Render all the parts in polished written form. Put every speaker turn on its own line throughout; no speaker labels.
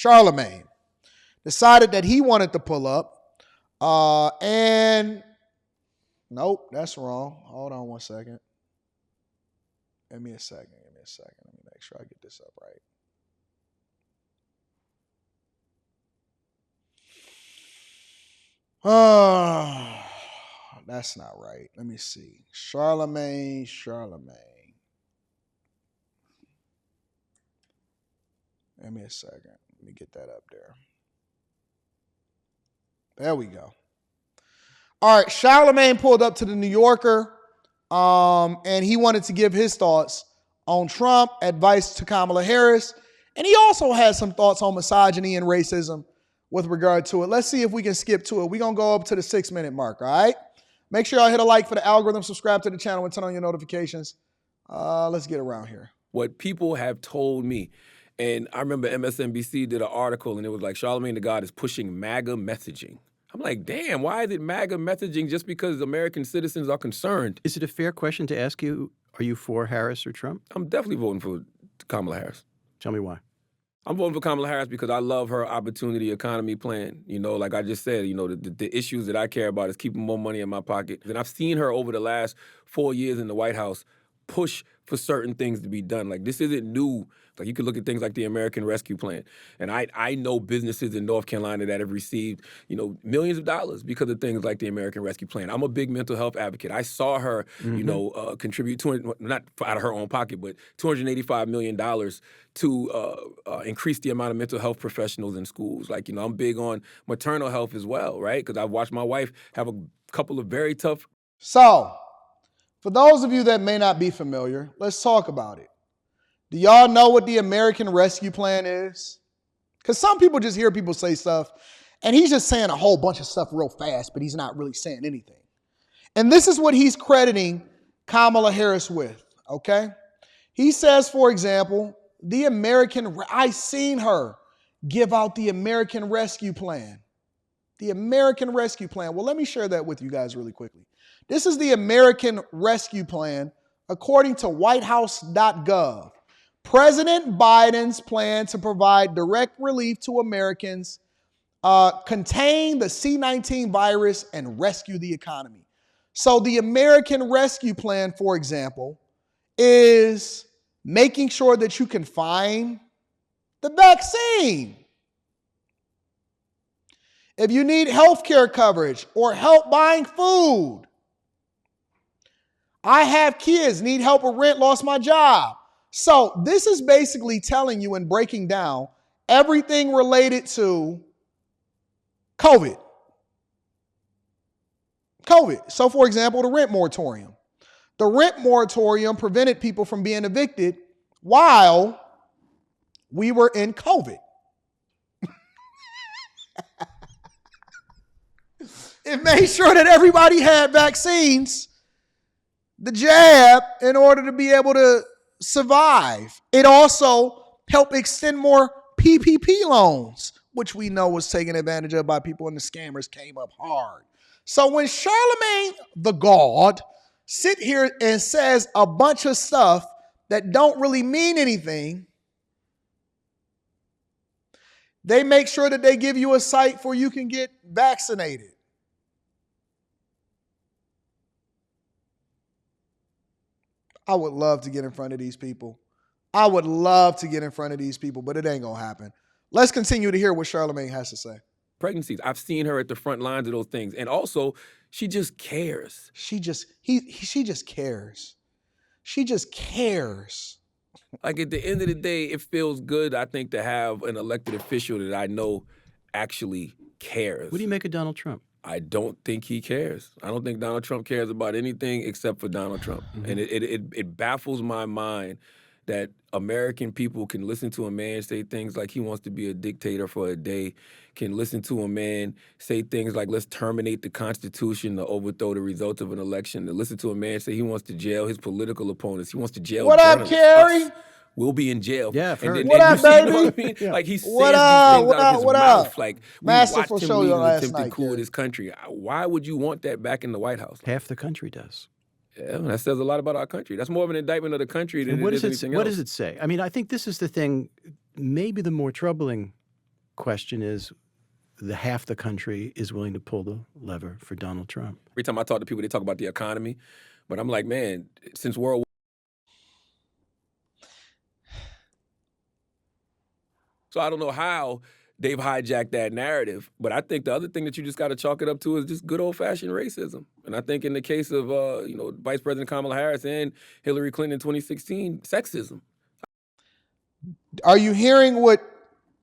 Charlamagne, decided that he wanted to pull up. And nope, that's wrong. Hold on one second. Give me a second. Let me make sure I get this up right. That's not right. Let me see. Charlamagne. Give me a second. Let me get that up there. There we go. All right, Charlamagne pulled up to the New Yorker, and he wanted to give his thoughts on Trump, advice to Kamala Harris, and he also had some thoughts on misogyny and racism with regard to it. Let's see if we can skip to it. We're going to go up to the 6-minute mark, all right? Make sure y'all hit a like for the algorithm, subscribe to the channel, and turn on your notifications. Let's get around here.
What people have told me, and I remember MSNBC did an article, and it was like, Charlamagne the God is pushing MAGA messaging. I'm like, damn, why is it MAGA messaging just because American citizens are concerned?
Is it a fair question to ask you, are you for Harris or Trump?
I'm definitely voting for Kamala Harris.
Tell me why.
I'm voting for Kamala Harris because I love her opportunity economy plan. You know, like I just said, you know, the issues that I care about is keeping more money in my pocket. And I've seen her over the last 4 years in the White House push for certain things to be done. Like, this isn't new. Like, you could look at things like the American Rescue Plan. And I know businesses in North Carolina that have received, you know, millions of dollars because of things like the American Rescue Plan. I'm a big mental health advocate. I saw her, you know, contribute, not out of her own pocket, but $285 million to increase the amount of mental health professionals in schools. Like, you know, I'm big on maternal health as well, right? Because I've watched my wife have a couple of very tough.
So, for those of you that may not be familiar, let's talk about it. Do y'all know what the American Rescue Plan is? Because some people just hear people say stuff, and he's just saying a whole bunch of stuff real fast, but he's not really saying anything. And this is what he's crediting Kamala Harris with, okay? He says, for example, I seen her give out the American Rescue Plan. The American Rescue Plan. Well, let me share that with you guys really quickly. This is the American Rescue Plan according to whitehouse.gov. President Biden's plan to provide direct relief to Americans, contain the C-19 virus, and rescue the economy. So the American Rescue Plan, for example, is making sure that you can find the vaccine. If you need health care coverage or help buying food, I have kids, need help with rent, lost my job. So this is basically telling you and breaking down everything related to COVID. So for example, the rent moratorium. The rent moratorium prevented people from being evicted while we were in COVID. It made sure that everybody had vaccines, the jab, in order to be able to survive. It also helped extend more PPP loans, which we know was taken advantage of by people, and the scammers came up hard. So when Charlamagne the God sit here and says a bunch of stuff that don't really mean anything, they make sure that they give you a site where you can get vaccinated. I would love to get in front of these people. But it ain't going to happen. Let's continue to hear what Charlamagne has to say.
Pregnancies. I've seen her at the front lines of those things. And also, she just cares.
She just cares. She just cares.
Like, at the end of the day, it feels good, I think, to have an elected official that I know actually cares.
What do you make of Donald Trump?
I don't think he cares. I don't think Donald Trump cares about anything except for Donald Trump. Mm-hmm. And it baffles my mind that American people can listen to a man say things like he wants to be a dictator for a day, can listen to a man say things like, let's terminate the Constitution to overthrow the results of an election, to listen to a man say he wants to jail his political opponents, he wants to jail journalists.
What up, Kerry?
We'll be in jail.
Yeah,
what up, baby?
You know what I mean? Yeah. Like, he says these things out of his mouth. Like, we watched him lead an attempted coup of this country. Why would you want that back in the White House?
Half the country does.
Yeah, that says a lot about our country. That's more of an indictment of the country than it is anything else.
What does it say? I mean, I think this is the thing, maybe the more troubling question is half the country is willing to pull the lever for Donald Trump.
Every time I talk to people, they talk about the economy. But I'm like, man, since World War. So I don't know how they've hijacked that narrative. But I think the other thing that you just got to chalk it up to is just good old-fashioned racism. And I think in the case of, Vice President Kamala Harris and Hillary Clinton in 2016, sexism.
Are you hearing what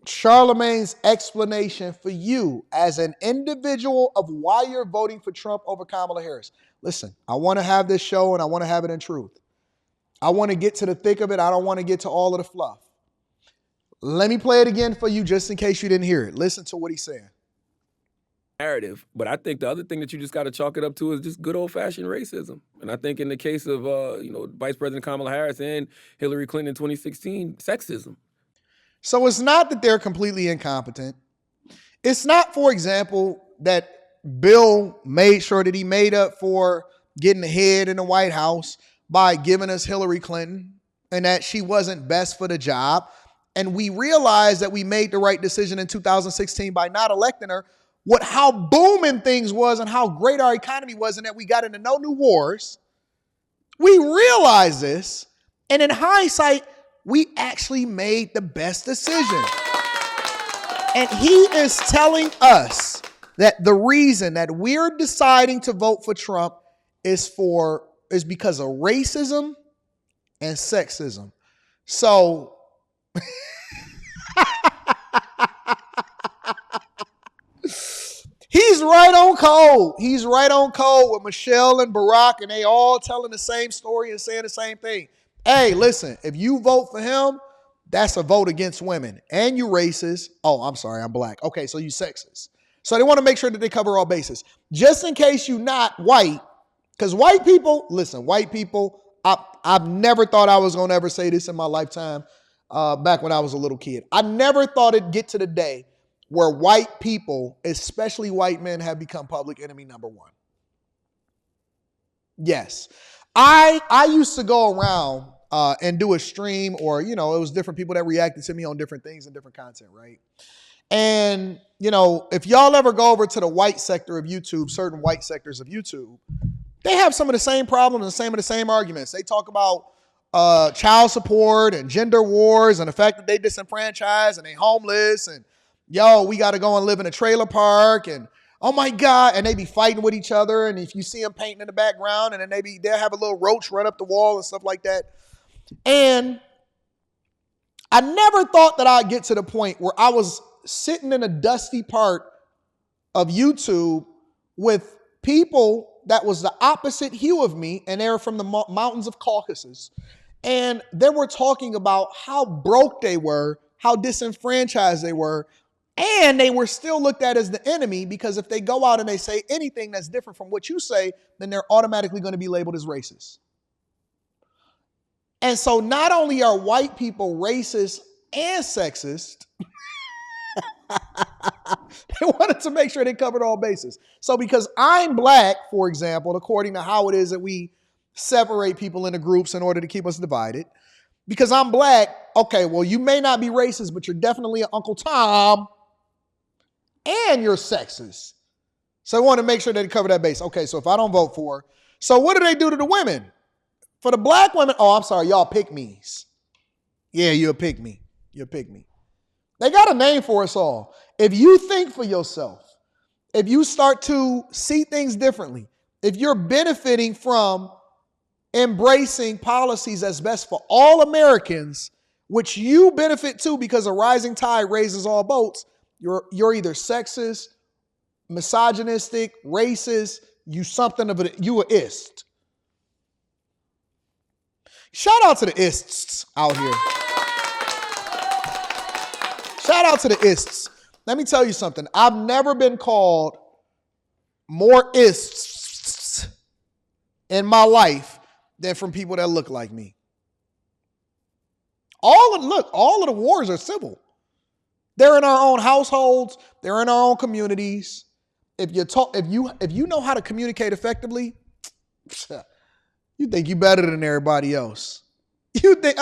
Charlamagne's explanation for you as an individual of why you're voting for Trump over Kamala Harris? Listen, I want to have this show and I want to have it in truth. I want to get to the thick of it. I don't want to get to all of the fluff. Let me play it again for you just in case you didn't hear it. Listen to what he's saying.
Narrative. But I think the other thing that you just got to chalk it up to is just good old-fashioned racism. And I think in the case of, Vice President Kamala Harris and Hillary Clinton in 2016, sexism.
So it's not that they're completely incompetent. It's not, for example, that Bill made sure that he made up for getting ahead in the White House by giving us Hillary Clinton and that she wasn't best for the job. And we realized that we made the right decision in 2016 by not electing her. How booming things was and how great our economy was and that we got into no new wars. We realized this. And in hindsight, we actually made the best decision. And he is telling us that the reason that we're deciding to vote for Trump is because of racism and sexism. So he's right on code. He's right on code with Michelle and Barack, and they all telling the same story and saying the same thing. Hey, listen, if you vote for him, that's a vote against women. And you racist. Oh, I'm sorry, I'm black. Okay, so you sexist. So they want to make sure that they cover all bases. Just in case you're not white, because white people, I've never thought I was going to ever say this in my lifetime back when I was a little kid. I never thought it'd get to the day where white people, especially white men, have become public enemy number one. Yes. I used to go around and do a stream or, it was different people that reacted to me on different things and different content, right? And, if y'all ever go over to the white sector of YouTube, certain white sectors of YouTube, they have some of the same problems and some of the same arguments. They talk about child support and gender wars and the fact that they disenfranchised and they homeless and, we got to go and live in a trailer park and, oh my God, and they be fighting with each other. And if you see them painting in the background and then they'll have a little roach run up the wall and stuff like that. And I never thought that I'd get to the point where I was sitting in a dusty part of YouTube with people that was the opposite hue of me, and they were from the mountains of Caucasus. And they were talking about how broke they were, how disenfranchised they were, and they were still looked at as the enemy because if they go out and they say anything that's different from what you say, then they're automatically going to be labeled as racist. And so not only are white people racist and sexist, they wanted to make sure they covered all bases. So because I'm black, for example, according to how it is that we separate people into groups in order to keep us divided, because I'm black, okay, well, you may not be racist, but you're definitely an Uncle Tom. And you're sexist. So I want to make sure that they cover that base. Okay, so if I don't vote for her, so what do they do to the women? For the black women, oh, I'm sorry, y'all pick-me's. Yeah, you're a pick-me. You're a pick-me. They got a name for us all. If you think for yourself, if you start to see things differently, if you're benefiting from embracing policies that's best for all Americans, which you benefit too because a rising tide raises all boats, you're either sexist, misogynistic, racist, you a ist. Shout out to the ists out here. Shout out to the ists. Let me tell you something. I've never been called more ists in my life than from people that look like me. All of the wars are civil. They're in our own households. They're in our own communities. If you know how to communicate effectively, you think you better than everybody else. You think,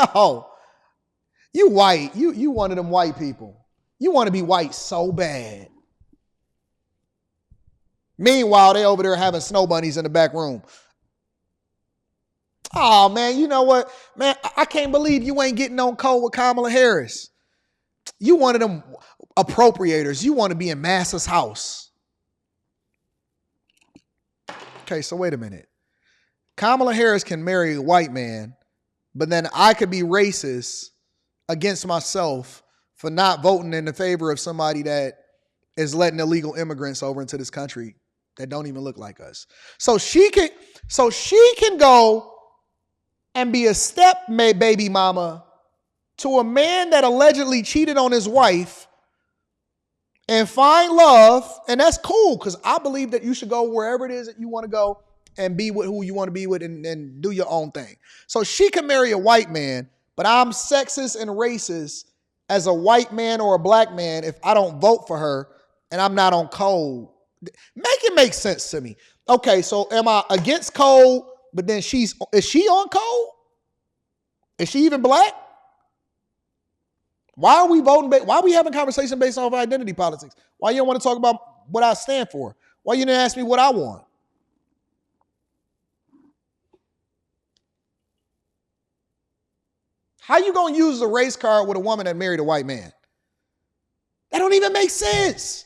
you white. You one of them white people. You want to be white so bad. Meanwhile, they over there having snow bunnies in the back room. Oh, man, you know what? Man, I can't believe you ain't getting on code with Kamala Harris. You one of them appropriators. You want to be in Massa's house. Okay, so wait a minute. Kamala Harris can marry a white man, but then I could be racist against myself for not voting in the favor of somebody that is letting illegal immigrants over into this country that don't even look like us. So she can go and be a baby mama to a man that allegedly cheated on his wife and find love, and that's cool because I believe that you should go wherever it is that you want to go and be with who you want to be with and do your own thing. So she can marry a white man, but I'm sexist and racist as a white man or a black man if I don't vote for her and I'm not on code. Make it make sense to me. Okay, so am I against code, but then is she on code? Is she even black? Why are we voting? Why are we having conversation based off identity politics? Why you don't want to talk about what I stand for? Why you didn't ask me what I want? How you going to use the race card with a woman that married a white man? That don't even make sense.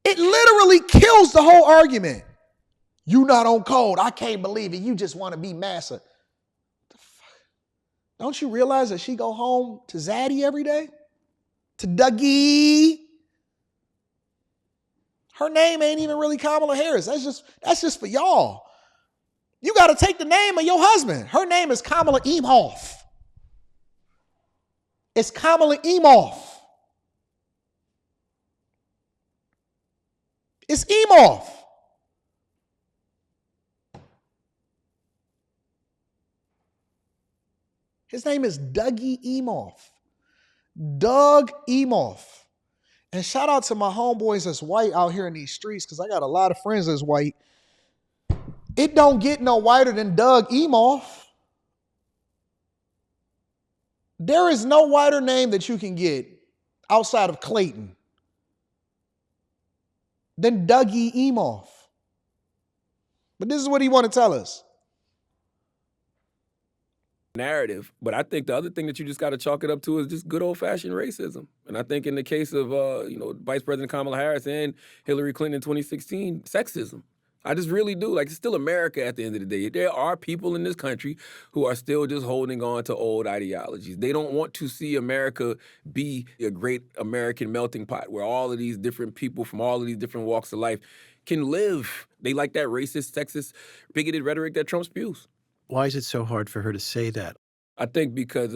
It literally kills the whole argument. You not on code. I can't believe it. You just want to be massa. Don't you realize that she go home to Zaddy every day? To Dougie? Her name ain't even really Kamala Harris. That's just for y'all. You got to take the name of your husband. Her name is Kamala Eam Off. It's Kamala Eam Off. It's Eam Off. His name is Dougie Eam Off. Doug Eam Off. And shout out to my homeboys that's white out here in these streets because I got a lot of friends that's white. It don't get no whiter than Doug Eam Off. There is no whiter name that you can get outside of Clayton than Dougie Eam Off. But this is what he want to tell us.
Narrative. But I think the other thing that you just got to chalk it up to is just good old-fashioned racism. And I think in the case of, Vice President Kamala Harris and Hillary Clinton in 2016, sexism. I just really do. Like, it's still America at the end of the day. There are people in this country who are still just holding on to old ideologies. They don't want to see America be a great American melting pot where all of these different people from all of these different walks of life can live. They like that racist, sexist, bigoted rhetoric that Trump spews.
Why is it so hard for her to say that?
I think because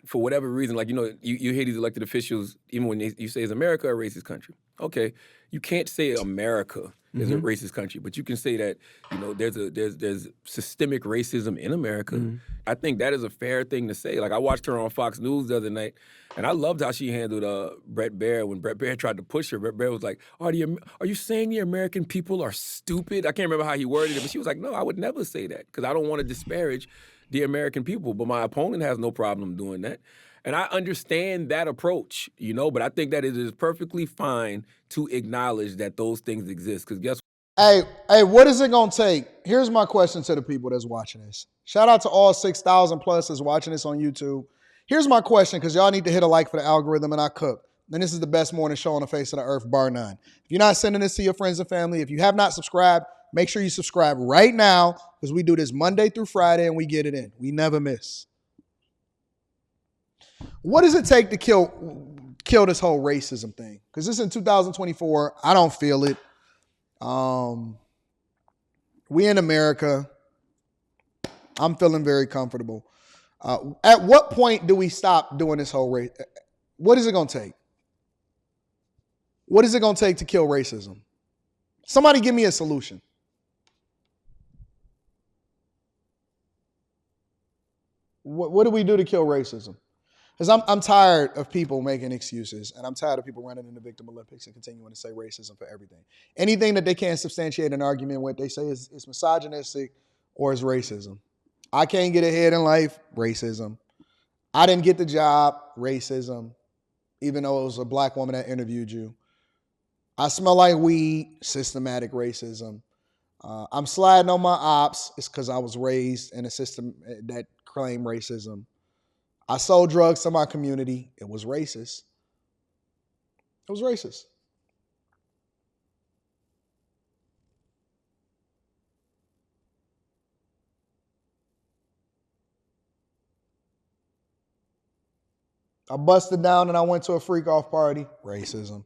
for whatever reason, like, you hear these elected officials, even when you say, is America a racist country? Okay, you can't say America is a racist country, but you can say that, there's systemic racism in America. I think that is a fair thing to say. Like, I watched her on Fox News the other night, and I loved how she handled Bret Baier. When Bret Baier tried to push her, Bret Baier was like, are you saying the American people are stupid? I can't remember how he worded it, but she was like, no, I would never say that because I don't want to disparage the American people, but my opponent has no problem doing that. And I understand that approach, but I think that it is perfectly fine to acknowledge that those things exist. Because guess
what? Hey, what is it going to take? Here's my question to the people that's watching this. Shout out to all 6,000 plus that's watching this on YouTube. Here's my question, because y'all need to hit a like for the algorithm, and I cook. And this is the best morning show on the face of the earth, bar none. If you're not sending this to your friends and family, if you have not subscribed, make sure you subscribe right now, because we do this Monday through Friday and we get it in. We never miss. What does it take to kill this whole racism thing? Because this is in 2024. I don't feel it. We in America. I'm feeling very comfortable. At what point do we stop doing this whole race? What is it going to take? What is it going to take to kill racism? Somebody give me a solution. What do we do to kill racism? Because I'm tired of people making excuses, and I'm tired of people running in the victim Olympics and continuing to say racism for everything. Anything that they can't substantiate an argument with, they say is misogynistic or is racism. I can't get ahead in life, racism. I didn't get the job, racism. even though it was a black woman that interviewed you. I smell like weed, systematic racism. I'm sliding on my ops. It's because I was raised in a system that claimed racism. I sold drugs to my community. It was racist. It was racist. I busted down and I went to a freak off party. Racism.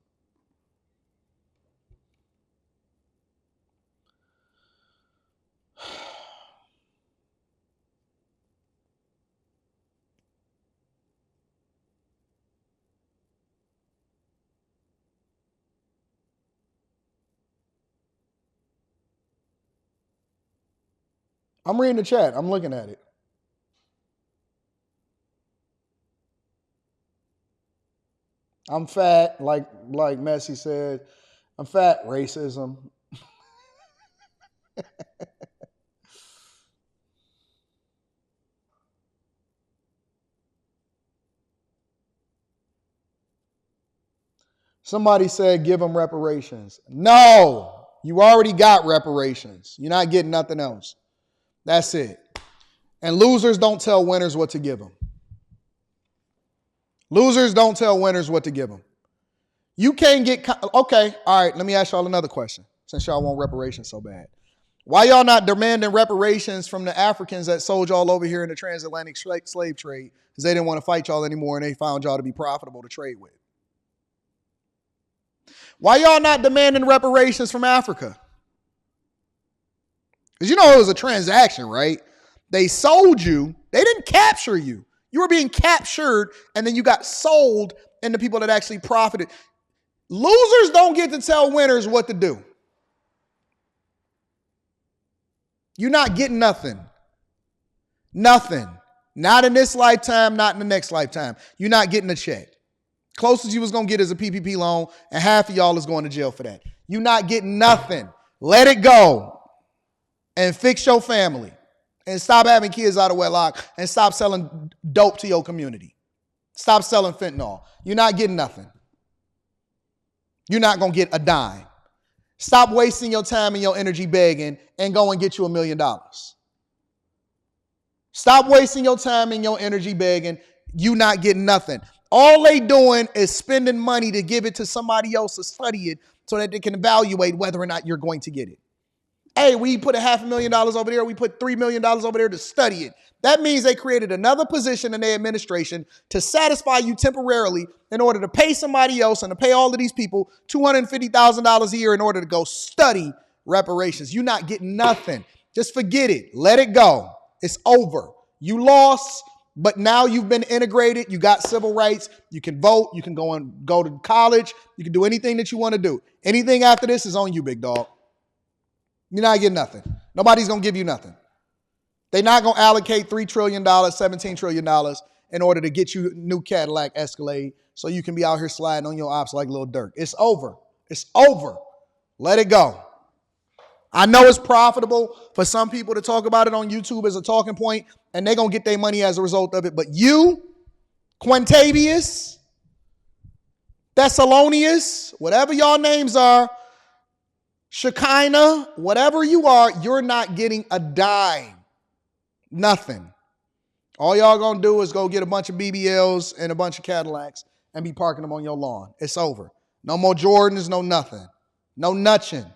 I'm reading the chat. I'm looking at it. I'm fat, like Messi said. I'm fat, racism. Somebody said give them reparations. No, you already got reparations. You're not getting nothing else. That's it. And losers don't tell winners what to give them. Losers don't tell winners what to give them. You can't get, okay, all right, let me ask y'all another question, since y'all want reparations so bad. Why y'all not demanding reparations from the Africans that sold y'all over here in the transatlantic slave trade because they didn't want to fight y'all anymore and they found y'all to be profitable to trade with? Why y'all not demanding reparations from Africa? Because you know it was a transaction, right? They sold you. They didn't capture you. You were being captured and then you got sold, and the people that actually profited. Losers don't get to tell winners what to do. You're not getting nothing. Nothing. Not in this lifetime, not in the next lifetime. You're not getting a check. Closest you was going to get is a PPP loan, and half of y'all is going to jail for that. You're not getting nothing. Let it go and fix your family and stop having kids out of wedlock and stop selling dope to your community. Stop selling fentanyl. You're not getting nothing. You're not going to get a dime. Stop wasting your time and your energy begging and go and get you $1 million. Stop wasting your time and your energy begging. You not getting nothing. All they doing is spending money to give it to somebody else to study it so that they can evaluate whether or not you're going to get it. Hey, we put $500,000 over there. We put $3 million over there to study it. That means they created another position in their administration to satisfy you temporarily in order to pay somebody else and to pay all of these people $250,000 a year in order to go study reparations. You're not getting nothing. Just forget it. Let it go. It's over. You lost, but now you've been integrated. You got civil rights. You can vote. You can go to college. You can do anything that you want to do. Anything after this is on you, big dog. You're not getting nothing. Nobody's going to give you nothing. They're not going to allocate $3 trillion, $17 trillion in order to get you a new Cadillac Escalade so you can be out here sliding on your ops like Lil Durk. It's over. It's over. Let it go. I know it's profitable for some people to talk about it on YouTube as a talking point, and they're going to get their money as a result of it. But you, Quintavious, Thessalonius, whatever y'all names are, Shekinah, whatever you are, you're not getting a dime. Nothing. All y'all gonna do is go get a bunch of BBLs and a bunch of Cadillacs and be parking them on your lawn. It's over. No more Jordans, no nothing. No nutching.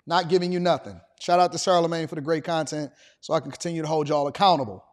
Not giving you nothing. Shout out to Charlamagne for the great content so I can continue to hold y'all accountable.